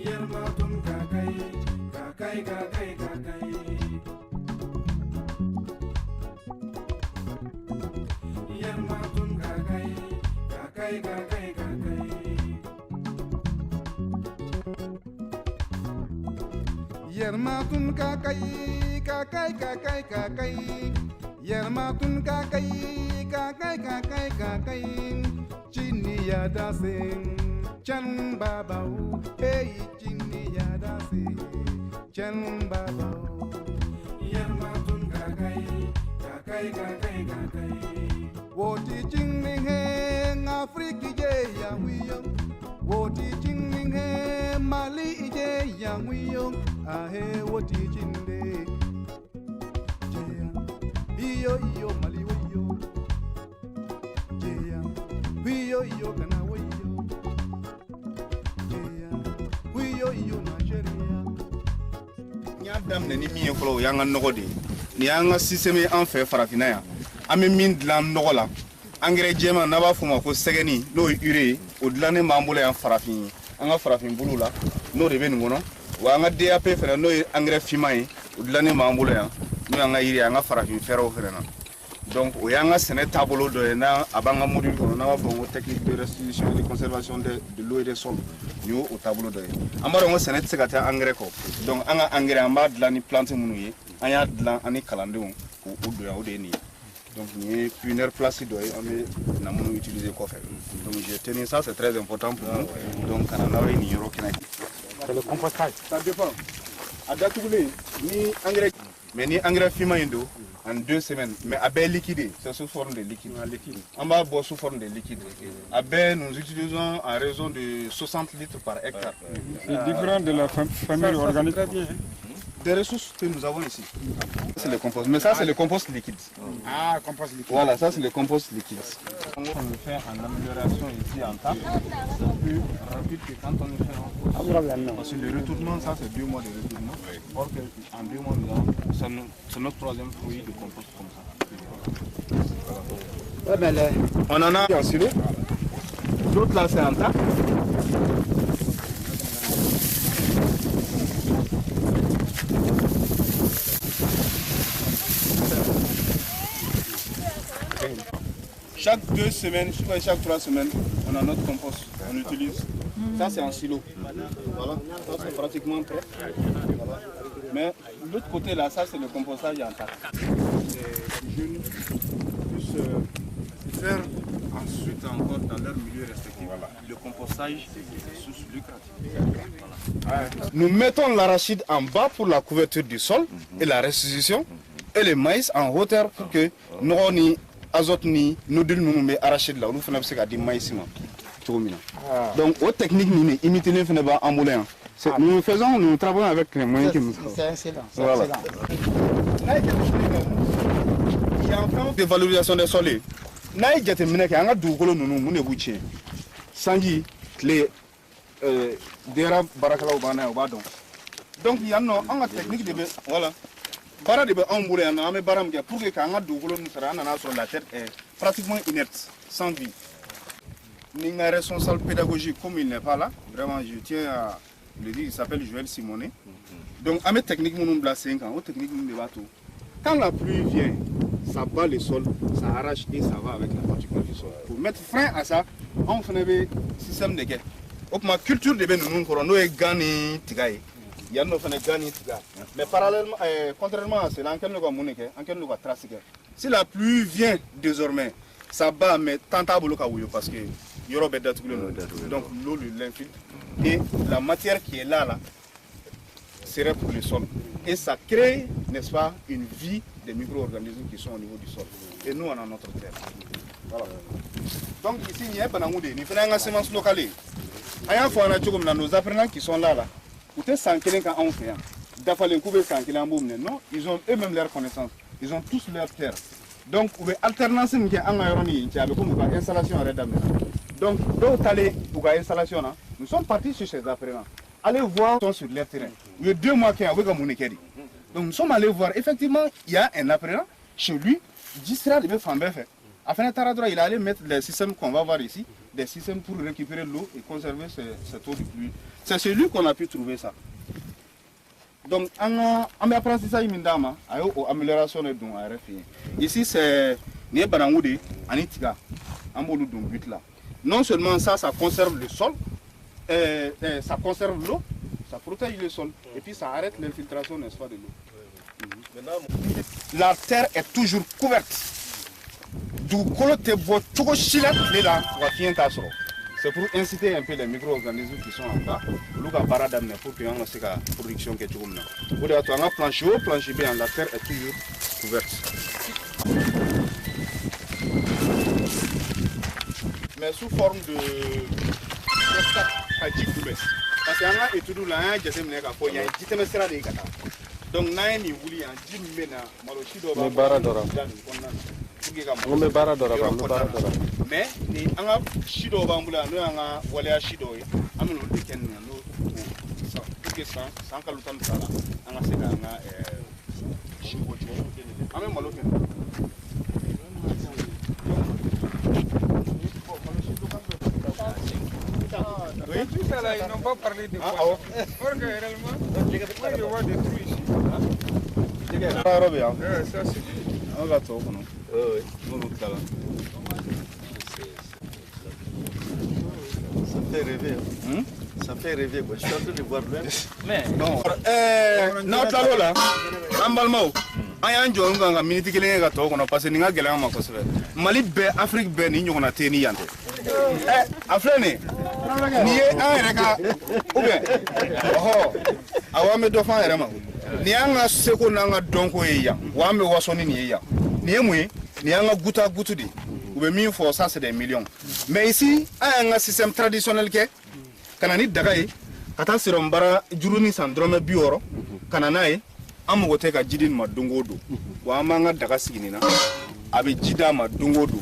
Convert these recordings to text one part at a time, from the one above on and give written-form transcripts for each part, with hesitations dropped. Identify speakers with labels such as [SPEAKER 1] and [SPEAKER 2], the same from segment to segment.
[SPEAKER 1] Yermatun kakai, kakai, kakai, kakai. Yermatun kakai, kakai, kakai, kakai.
[SPEAKER 2] Yermatun kakai, kakai, kakai, kakai. Yermatun kakai, kakai, kakai, kakai. Chini ya dancing, chan babao. Hey, chini ya dancing, chan babao.
[SPEAKER 1] Yermatun kakai, kakai, kakai, kakai.
[SPEAKER 2] Woti chini he, Afriki je ya wiyo. Woti chini he, Mali je ya wiyo. Ahe, woti chinde. Iyo iyo Mali wiyo. Wiyo iyo kana wiyo. Wiyo iyo Nigeria.
[SPEAKER 3] Nya damne ni mi folo yanga nogodi. Ni yanga système en fait farafina ya. Ame min dlan nogola. Engrais jema na ba fuma ko segeni no urée o dlané mambula ya farafin. Anga farafin bulula no rebe ngono. Wa nga DAP fera no engrais fimai o dlané mambula ya. No anga iri anga farafin fero ferena. Donc o yanga sene tabolo do na abanga module ko na fo technique de restitution et de conservation de l'eau et des sols. Ni au tableau do. Amaro ngo sene tsekata engrais ko. Donc anga engrais amba dlani plante munu ye. Anya dlan ani kalande ko do ya o de ni. Donc ni puneur placide do on na munu utiliser ko faire. Donc j'ai tenu ça, c'est très important pour nous. Donc kana na ni yoro kina.
[SPEAKER 4] C'est le compostage.
[SPEAKER 3] Ça dépend. À Datoulé, ni engrais mais ni engrais fima indo en 2 semaines, mais à bain liquide, c'est sous forme de liquide. En bas, sous forme de liquide. À bain, nous utilisons en raison de 60 litres par hectare.
[SPEAKER 4] C'est différent de la famille organique.
[SPEAKER 3] Des ressources que nous avons ici. C'est le compost, mais ça c'est le compost liquide.
[SPEAKER 4] Ah, compost liquide.
[SPEAKER 3] Voilà, ça c'est le compost liquide.
[SPEAKER 5] On le fait en amélioration ici en table, c'est plus rapide que quand on le fait en poste.
[SPEAKER 3] Parce que le retournement, ça c'est 2 mois de retournement. Or qu'en 2 mois, nous avons, c'est notre 3e fruit de compost comme ça. On en a en silo. L'autre là c'est en table. Chaque 2 semaines, chaque 3 semaines, on a notre compost, on utilise. Ça c'est en silo. Voilà, ça c'est pratiquement prêt. Voilà. Mais l'autre côté là, ça c'est le compostage en tas. Les jeunes puissent faire ensuite encore dans leur milieu respectif. Le compostage, c'est source lucrative. Voilà. Nous mettons l'arachide en bas pour la couverture du sol et la restitution, et le maïs en hauteur pour que nous ayons azote ni nodule nous mais arachide là, nous faisons ça du maïs. Donc, aux techniques, nous imitons les phénomènes en moulin. Nous travaillons avec les moyens que nous avons.
[SPEAKER 4] C'est excellent.
[SPEAKER 3] Voilà. Il y a encore des valorisations des sols. Nous avons déterminé qu'il y a deux colons nous boucher. Sangi, les dera barakala ubana ubadon. Donc il y a une technique de voilà. Bara de en moulin, on a baram pour que quand on a deux colons nous sera sur la tête est pratiquement inerte, sans vie. Ninga responsable pédagogique comme il n'est pas là, vraiment je tiens à le dire, il s'appelle Joël Simonet. Donc à mes techniques nous bla 5 ans, aux techniques nous de bateau. Quand la pluie vient, ça bat le sol, ça arrache et ça va avec la particule du sol. Pour mettre frein à ça, on fait un système de guet. Donc ma culture de nous nous est gagné tigaï. Il y a nos fait gagné tigaï. Mais parallèlement, contrairement à cela, en quel nous monnaie, en quel nous tracer. Si la pluie vient désormais, ça bat mais tentable parce que donc l'eau l'infiltre et la matière qui est là serait pour le sol et ça crée, n'est-ce pas, une vie des micro-organismes qui sont au niveau du sol et nous on a notre terre. Voilà. Donc ici il y a pas nous faisons une semence locale. À fois on a comme nos apprenants qui sont là peut-être sans quelqu'un en fait d'affaler couper sans quelqu'un non, ils ont eux-mêmes leur connaissance, ils ont tous leur terre. Donc alternance qui est en Iranie, qui a comme installation à Redam. Donc, d'autres allez pour l'installation, nous sommes partis sur ces apprenants. Allez voir sur leur terrain. Il y a 2 mois qu'il y a un Monikedi. Donc, nous sommes allés voir, effectivement, il y a un apprenant chez lui, 10 sera de faire. Afin d'être il allait mettre les systèmes qu'on va voir ici, des systèmes pour récupérer l'eau et conserver cette eau de pluie. C'est celui qu'on a pu trouver ça. Donc, on a appris ça immédiatement, amélioration de don. Ici, c'est Né Barangoudi, Anitika, Ambolou but là. Non seulement ça, ça conserve le sol, ça conserve l'eau, ça protège le sol, et puis ça arrête l'infiltration, n'est-ce pas, de l'eau. La terre est toujours couverte. Du colote bois, tout chilat, les là, c'est pour inciter un peu les micro-organismes qui sont en bas, l'ouga paradam pour qu'il y ait une production qui est toujours là. Vous devez avoir un plancher haut, plancher bien, la terre est toujours couverte. Mais sous forme de parce qu'il y a un étude là, il y a un petit semestre de gata. Donc, il y a un voulu un petit mena, malochido, mais ni anga shido bambula no anga wala shido amino deken no ça que ça sans kalutan sala anga seka anga shibo ame maloke
[SPEAKER 4] Oui, tout ça là, ils n'ont pas parlé de quoi. Or que réellement, moi je vois des trous ici.
[SPEAKER 3] Ça c'est on va tout non. Oui, on va là.
[SPEAKER 6] Ça fait rêver. Ça fait rêver quoi. Je suis en train de voir loin.
[SPEAKER 3] Mais non. Non talo là. Ambalmo. Aya njo nga minute kelen ga to kono parce ni nga gela ma ko sebe. Mali be Afrique be ni nyona te ni yante. Afrene. Ni e an reka. Oube. Oh. Awame do fa erema. Ni anga seko nanga donko eya. Wa me wasoni ni eya. Ni emwe ni anga guta gutudi. Oube mi fo ça c'est des millions. Mais ici, un système traditionnel qui est kanani dagaye kata sirombara juruni sandrome bioro kananae amugote ka jidin ma dungodo wa manga daga siginina abe jida ma dungodo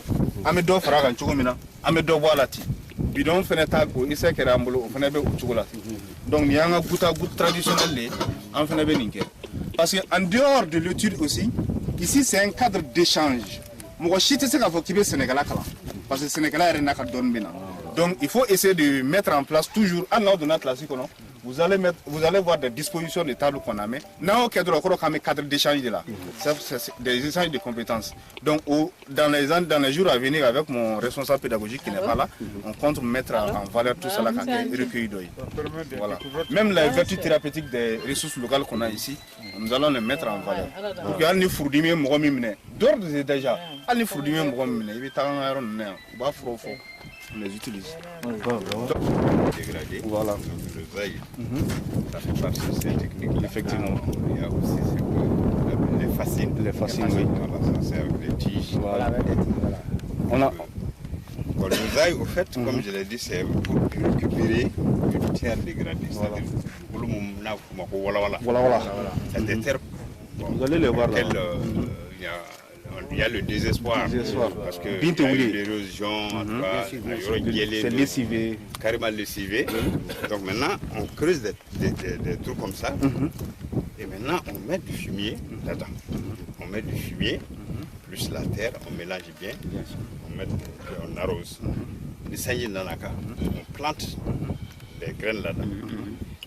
[SPEAKER 3] ame do fara kan chugumina ame do walati bidon feneta ko ise kera ambulo fene be chugulati donc ni anga guta gut traditionnel le en fene be ninke parce que en dehors de l'étude aussi ici c'est un cadre d'échange mo chite se ka fo kibe sénégalais kala parce que sénégalais est naka don bina. Donc il faut essayer de mettre en place toujours un ordre de notre classique. Vous allez voir des dispositions de table qu'on a mis. Now cadre d'échange de là. C'est des échanges de compétences. Donc dans les jours à venir avec mon responsable pédagogique qui n'est pas là, on compte mettre en valeur tout cela quand il est recueilli d'œil. Voilà. Même les vertus thérapeutiques des ressources locales qu'on a ici, nous allons les mettre en valeur. Donc il y a un fourdimé mogomimne. D'ordre déjà, il y a un fourdimé mogomimne. Il y a un on les utilise.
[SPEAKER 7] Dégradé.
[SPEAKER 3] Voilà.
[SPEAKER 7] Le veille, ça fait partie de ces techniques.
[SPEAKER 3] Effectivement.
[SPEAKER 7] Il y a aussi les fascines.
[SPEAKER 3] Les fascines, oui.
[SPEAKER 7] Voilà, ça sert avec les tiges.
[SPEAKER 3] Voilà. On a...
[SPEAKER 7] Bon, le veille, au fait, comme je l'ai dit, c'est pour récupérer une terre dégradée. C'est-à-dire, c'est des terres.
[SPEAKER 3] Vous allez les voir là.
[SPEAKER 7] Il y a le désespoir. Parce que il y a eu l'érosion, c'est
[SPEAKER 3] lessivé.
[SPEAKER 7] Carrément lessivé. Donc maintenant, on creuse des trous comme ça. Et maintenant, on met du fumier là-dedans. On met du fumier, plus la terre, on mélange bien. On arrose. On plante des graines là-dedans.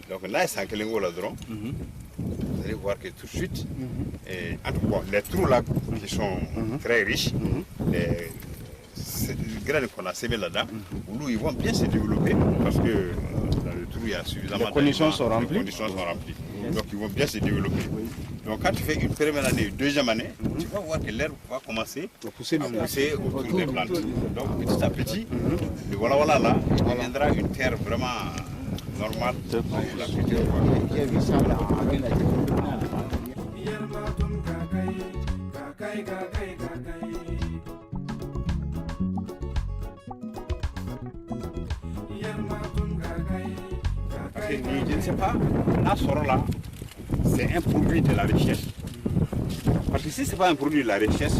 [SPEAKER 7] Donc là, c'est un kelingo là-dedans. Vous allez voir que tout de suite, les trous là qui sont très riches, les graines qu'on a sémées là-dedans, ils vont bien se développer parce que dans le trou il y a suffisamment
[SPEAKER 3] de conditions sont remplies.
[SPEAKER 7] Donc ils vont bien se développer. Donc quand tu fais une première année, une deuxième année, tu vas voir que l'herbe va commencer à pousser autour des plantes. Donc petit à petit, le voilà là, il deviendra une terre vraiment normal la future je ne sais pas, là, là, c'est un produit de la recherche. Parce que si ce n'est pas un produit de la recherche,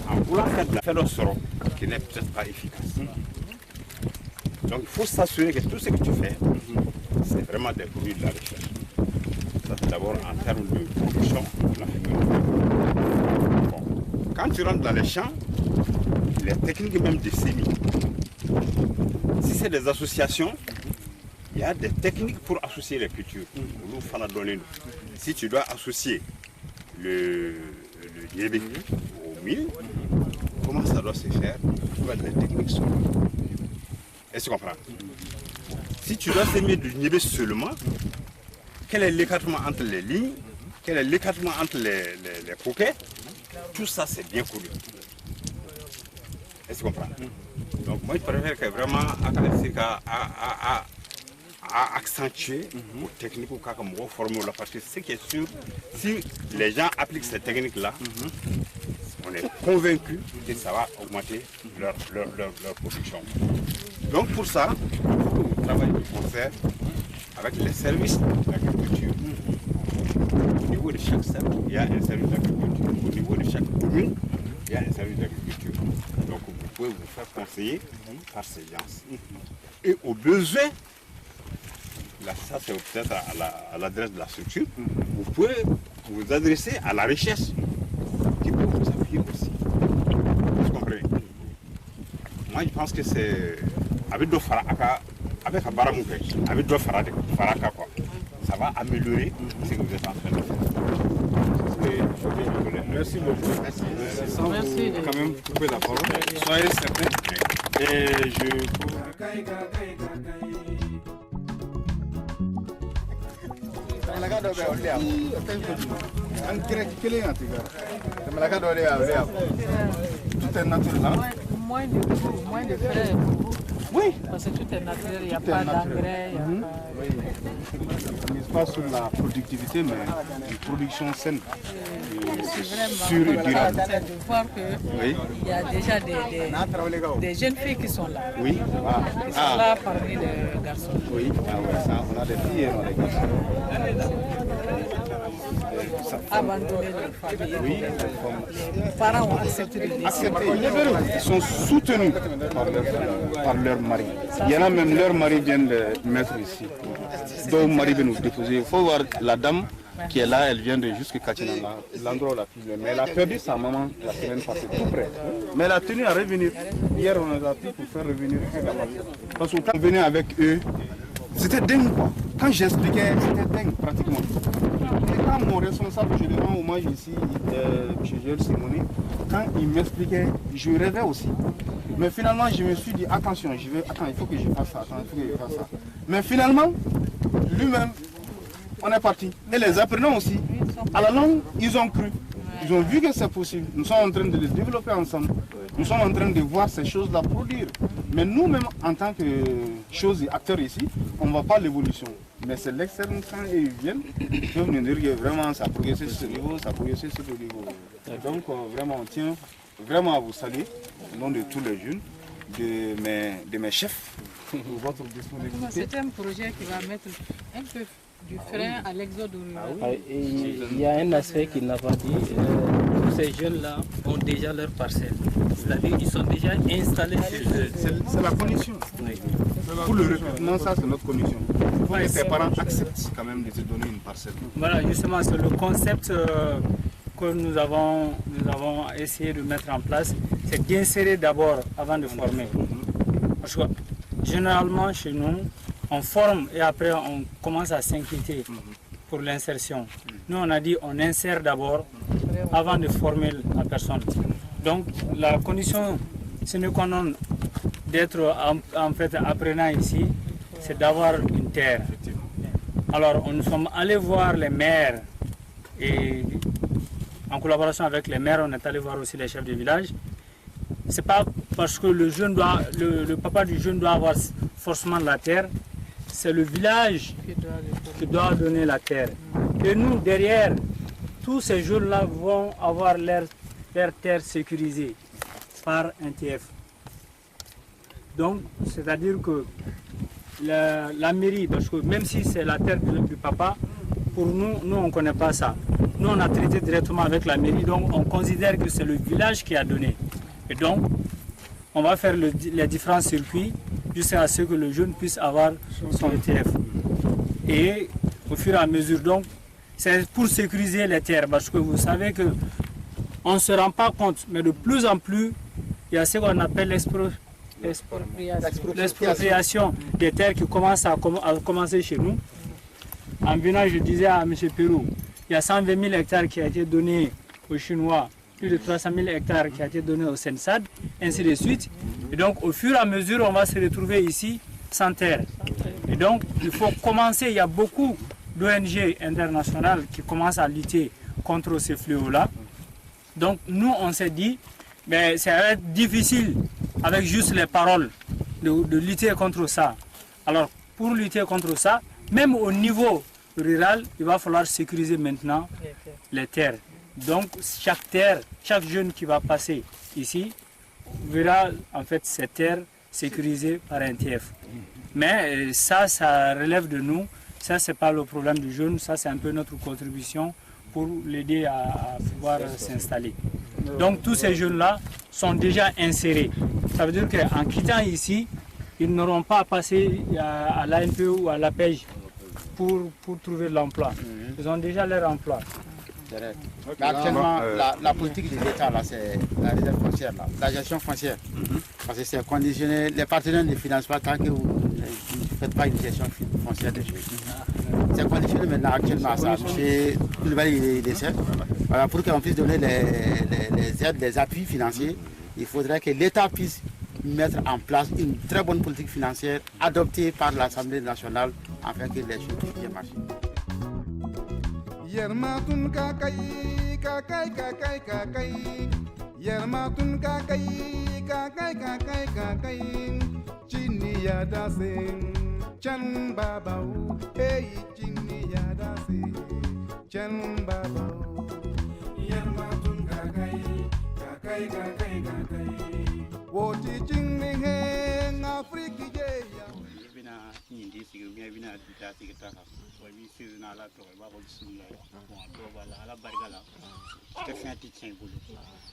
[SPEAKER 7] en voulant faire le soro, qui n'est peut-être pas efficace. Donc il faut s'assurer que tout ce que tu fais, c'est vraiment des produits de la recherche. Ça c'est d'abord en termes de production de la fumée. Bon. Quand tu rentres dans les champs, les techniques même de semis. Si c'est des associations, il y a des techniques pour associer les cultures. Si tu dois associer le niébé au mil, comment ça doit se faire? Les techniques sont là. Est-ce que tu comprends? Si tu dois semer du niébé seulement, quel est l'écartement entre les lignes? Quel est l'écartement entre les coquets? Tout ça, c'est bien connu. Est-ce que tu comprends? Donc, moi, je préfère que vraiment, à accentuer aux techniques ou à former la parce que ce qui est sûr, si les gens appliquent ces techniques-là, on est convaincu que ça va augmenter leur production. Donc, pour ça, on travaille de concert avec les services d'agriculture. Au niveau de chaque cercle, il y a un service d'agriculture. Au niveau de chaque commune, il y a un service d'agriculture. Donc vous pouvez vous faire conseiller par ces gens. Et au besoin, là, ça c'est peut-être à l'adresse de la structure, vous pouvez vous adresser à la recherche qui peut vous appuyer aussi. Vous comprenez? Moi je pense que c'est avec d'autres faraka, avec un baramouké, avec d'autres faraka quoi. Ça va améliorer ce que vous êtes en train de faire.
[SPEAKER 5] Merci beaucoup.
[SPEAKER 8] Merci.
[SPEAKER 5] Quand même couper la parole. Soyez certains. Et je...
[SPEAKER 3] Tout est naturel.
[SPEAKER 8] Moins de frais.
[SPEAKER 3] Oui.
[SPEAKER 8] Parce que tout est naturel, il n'y a pas d'engrais.
[SPEAKER 3] Ça ne mise pas sur la productivité, mais une production saine.
[SPEAKER 8] C'est
[SPEAKER 3] Sûre et
[SPEAKER 8] vraiment
[SPEAKER 3] durable.
[SPEAKER 8] de voir qu'il y a déjà des jeunes filles qui sont là.
[SPEAKER 3] Oui.
[SPEAKER 8] Qui sont là parmi les garçons.
[SPEAKER 3] Oui, ça, on a des filles et on a des garçons.
[SPEAKER 8] Abandonner leur famille. Les parents ont accepté de décider.
[SPEAKER 3] Ils sont soutenus par leur mari. Il y en a même, leur mari vient de mettre ici. Donc, mari vient nous déposer. Il faut voir la dame qui est là, elle vient de jusqu'à Kachina, l'endroit où la fille est. Mais elle a perdu sa maman la semaine passée, tout près. Mais elle a tenu à revenir. Hier, on les a pris pour faire revenir. Parce que quand on venait avec eux, c'était dingue quoi. Quand j'expliquais, c'était dingue pratiquement. Et quand mon responsable, je lui rends hommage ici, chez Joël Simonet, quand il m'expliquait, je rêvais aussi. Mais finalement, je me suis dit, attention, attends, il faut que je fasse ça, attends, il faut que je fasse ça. Mais finalement, lui-même, on est parti. Et les apprenants aussi, à la longue, ils ont cru. Ils ont vu que c'est possible. Nous sommes en train de les développer ensemble. Nous sommes en train de voir ces choses-là produire. Mais nous-mêmes, en tant que choses et acteurs ici, on ne voit pas l'évolution. Mais c'est l'externe quand ils viennent, ils peuvent nous dire que vraiment ça a progressé sur ce niveau, ça a progressé sur ce niveau. Et donc vraiment on tient vraiment à vous saluer au nom de tous les jeunes, de mes chefs, pour votre disponibilité.
[SPEAKER 8] C'est un projet qui va mettre un peu du frein à l'exode rural.
[SPEAKER 9] Il y a un aspect qu'il n'a pas dit. Tous ces jeunes-là ont déjà leur parcelle. C'est-à-dire qu'ils sont déjà installés chez eux.
[SPEAKER 3] C'est la condition.
[SPEAKER 9] Oui.
[SPEAKER 3] Pour le recrutement, ça c'est notre condition. Il faut que tes parents acceptent quand même de te donner une parcelle.
[SPEAKER 9] Voilà, justement, c'est le concept que nous avons essayé de mettre en place. C'est d'insérer d'abord avant de former. Parce que généralement, chez nous, on forme et après on commence à s'inquiéter pour l'insertion. Nous on a dit on insère d'abord avant de former la personne. Donc la condition sine qua non d'être en fait apprenant ici, c'est d'avoir une terre. Alors nous sommes allés voir les maires et en collaboration avec les maires on est allé voir aussi les chefs de village. C'est pas parce que le papa du jeune doit avoir forcément la terre. C'est le village qui doit donner la terre. Et nous, derrière, tous ces jeunes-là vont avoir leur terre sécurisée par un TF. Donc, c'est-à-dire que la mairie, parce que même si c'est la terre du papa, pour nous on ne connaît pas ça. Nous, on a traité directement avec la mairie, donc on considère que c'est le village qui a donné. Et donc, on va faire les différents circuits jusqu'à ce que le jeune puisse avoir son ETF. Et au fur et à mesure, donc, c'est pour sécuriser les terres, parce que vous savez qu'on ne se rend pas compte, mais de plus en plus, il il y a ce qu'on appelle l'expropriation des terres qui commence à commencer chez nous. En venant, je disais à M. Pérou, il y a 120 000 hectares qui ont été donnés aux Chinois, plus de 300 000 hectares qui ont été donnés au Sensad, ainsi de suite. Et donc, au fur et à mesure, on va se retrouver ici sans terre. Et donc, il faut commencer, il y a beaucoup d'ONG internationales qui commencent à lutter contre ces fléaux-là. Donc, nous, on s'est dit, mais ça va être difficile, avec juste les paroles, de lutter contre ça. Alors, pour lutter contre ça, même au niveau rural, il va falloir sécuriser maintenant les terres. Donc, chaque terre, chaque jeune qui va passer ici, verra en fait ces terres sécurisées par un TF. Mais ça relève de nous. Ça, c'est pas le problème du jeune. Ça, c'est un peu notre contribution pour l'aider à pouvoir s'installer. Donc, tous ces jeunes-là sont déjà insérés. Ça veut dire qu'en quittant ici, ils n'auront pas à passer à l'ANPE ou à l'APEJ pour trouver l'emploi. Ils ont déjà leur emploi.
[SPEAKER 10] Mais actuellement, la politique de l'État, c'est la réserve foncière, la gestion foncière. Parce que c'est conditionné, les partenaires ne financent pas tant que vous ne faites pas une gestion foncière des choses. C'est conditionné maintenant actuellement à ça. M. Koulibaly, il décède. Voilà, pour qu'on puisse donner les aides, les appuis financiers, il faudrait que l'État puisse mettre en place une très bonne politique financière adoptée par l'Assemblée nationale afin que les choses puissent bien marcher.
[SPEAKER 2] Yermatun kakai kakai kakai kakai Yermatun kakai kakai kakai kakai Chini yada sing Chan babau Hey chini yada sing Chan babau
[SPEAKER 1] Yermatun kakai kakai kakai kakai
[SPEAKER 2] Woti chini heng Afriki jeya
[SPEAKER 7] Bina hindi sigo bina dita sigita bi season ala to ba ko bismillah bon to bala ala barigala ke fenti chen bulu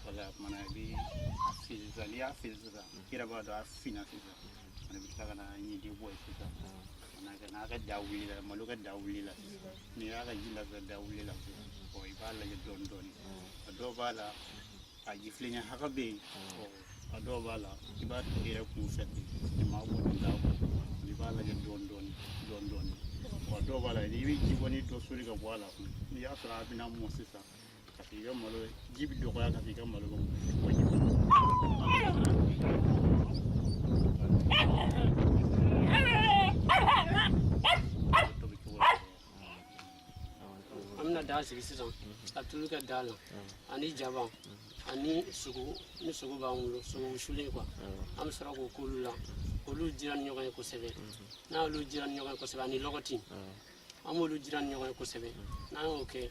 [SPEAKER 7] wala mana bi fizalia fiza kira ba do afina fiza mana bi ta kana ni di boy fiza mana ga na ga dawli la malu ga dawli la ni ga jilla ga dawli la boy bala ya don don do bala a jiflinya haka be o do bala iba tire ku fetti ma bo ndaw ni bala ya don don do bala ni wi jiboni to suri ga wala ni ya sura bina mo sisa kasi ga malo jibi do ga kasi ga malo
[SPEAKER 11] amna da sigi sisan atulu ka dala ani jaba ani sugu ni sugu ba ngulo sugu shule kwa am sara ko kulula olu jiran ñogoy ko sebe na olu jiran ñogoy ko sebe ani logoti amolu jiran ñogoy ko sebe na oke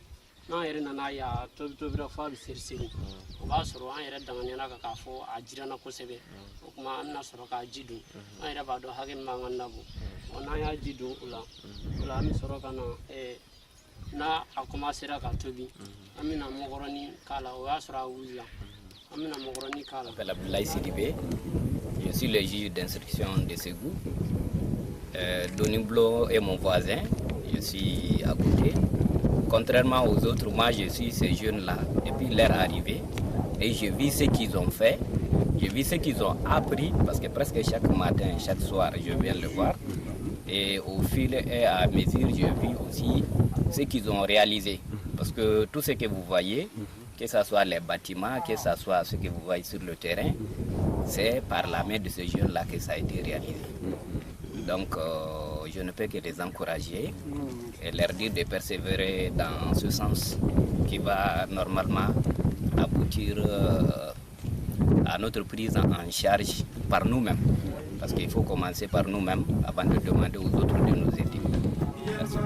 [SPEAKER 11] na yere na ya to bira fa bi serseri o ba soro an yere dangane na ka fo a jirana ko sebe o kuma an na soro ka jidu an yere ba do hage mangan nabo o na ya jidu ula mi soro kana na a commencer ka tobi amina mogoroni kala o ya soro wuya amina mogoroni kala
[SPEAKER 12] la Abdoulaye Sidibé. Je suis le juge d'instruction de Ségou. Doniblo est mon voisin, je suis à côté. Contrairement aux autres, moi je suis ces jeunes-là depuis leur arrivée et je vis ce qu'ils ont fait, je vis ce qu'ils ont appris parce que presque chaque matin, chaque soir, je viens le voir. Et au fil et à mesure, je vis aussi ce qu'ils ont réalisé. Parce que tout ce que vous voyez, que ce soit les bâtiments, que ce soit ce que vous voyez sur le terrain, c'est par la main de ces jeunes-là que ça a été réalisé. Donc, je ne peux que les encourager et leur dire de persévérer dans ce sens qui va normalement aboutir à notre prise en charge par nous-mêmes. Parce qu'il faut commencer par nous-mêmes avant de demander aux autres de nous aider. Merci.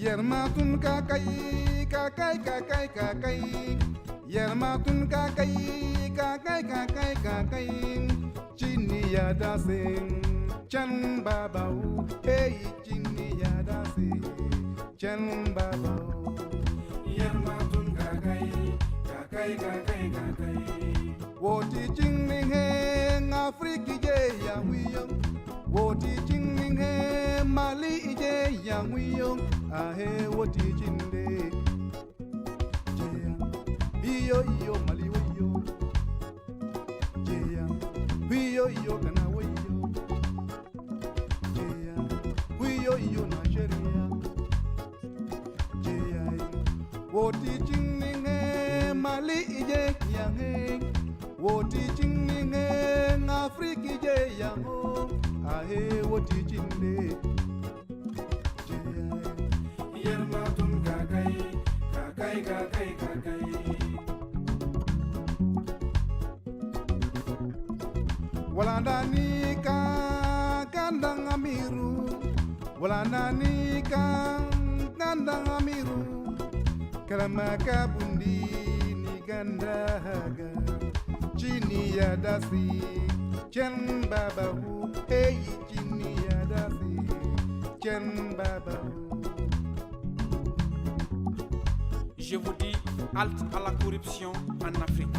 [SPEAKER 2] Yermatun kakai kakai kakai kakai Yermatun kakai kakai kakai kakai Chini yada sing Chan babau Hey chini yada sing Chan babau
[SPEAKER 1] Yermatun kakai kakai kakai kakai
[SPEAKER 2] Woti Jingling Heng Afriki Je Yang Wiyong Woti Jingling Heng Mali Je Yang Wiyong Ahe Woti Jinde Iyo iyo Mali Wiyo Jeya Wiyo iyo Ghana Wiyo Jeya Wiyo iyo Nigeria Jeya Woti Jingling Heng Mali Je Yang Heng Woti Jingling Heng Afriki Je Yang Ho Ahe Woti Jinde
[SPEAKER 1] Yerma tun kakai kakai kakai kakai
[SPEAKER 2] Walandani ka kandang amiru Walandani ka kandang amiru Kalamaka bundi ni gandaga Chini ya dasi Chen babahu Hey chini ya dasi Chen babahu.
[SPEAKER 13] Je vous dis halte à la corruption en Afrique.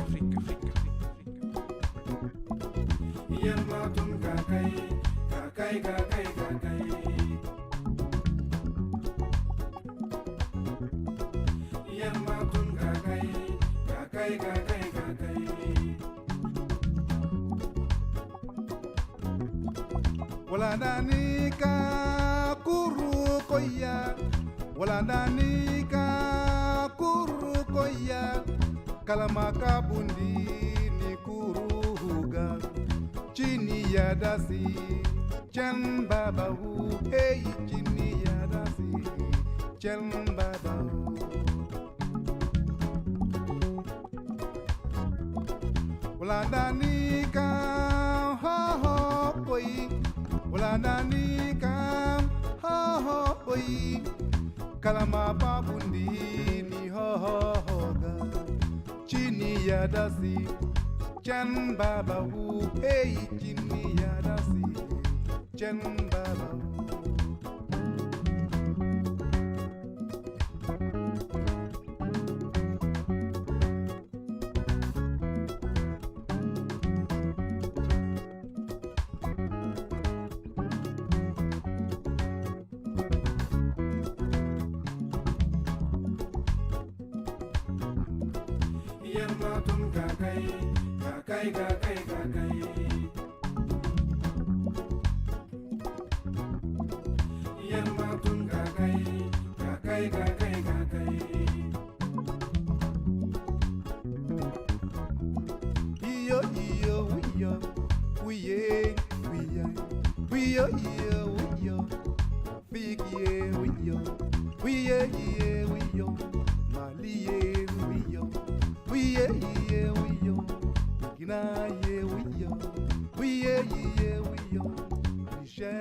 [SPEAKER 1] Yerma tun kakai kakai kakai kakai Yerma tun kakai kakai kakai kakai
[SPEAKER 2] Walandani ka kuru koya Walandani ka kuru koya Kalamaka bundi ni kuru huga Chini ya dasi Chen babahu Hey chini ya dasi Chen babahu Walandani ka ho ho koi Walandani ka ho ho koi Kalama babundi ni ho ho ho ga Chini ya dasi Chen babahu Hey chini ya dasi Chen babahu
[SPEAKER 1] Yerma tun kakai kakai kakai kakai Yerma tun kakai kakai kakai kakai
[SPEAKER 2] Iyo iyo wiyo wiye wiye wiyo iyo wiyo Figie wiyo wiye iye wiyo Maliye wiyo wiye iye wiyo Gina ye wiyo wiye iye wiyo Nisha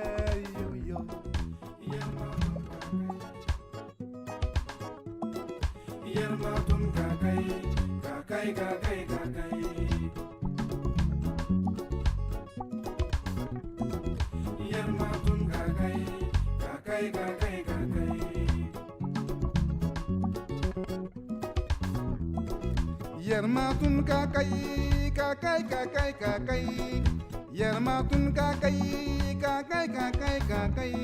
[SPEAKER 2] iye wiyo
[SPEAKER 1] Yerma tun kakai kakai kakai kakai Yerma tun kakai kakai kakai kakai
[SPEAKER 2] Yermatun kakai kakai kakai kakai Yermatun kakai kakai kakai kakai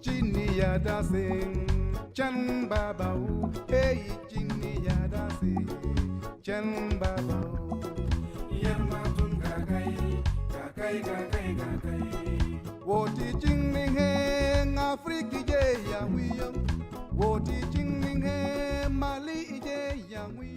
[SPEAKER 2] Chini ya dancing Chen babau Hey chini ya dancing Chen babau
[SPEAKER 1] Yerma tun kakai kakai kakai kakai
[SPEAKER 2] Woti Jingling Heng Afriki Je Yang Wiyong Woti Jingling Heng Mali Je Yang Wiyong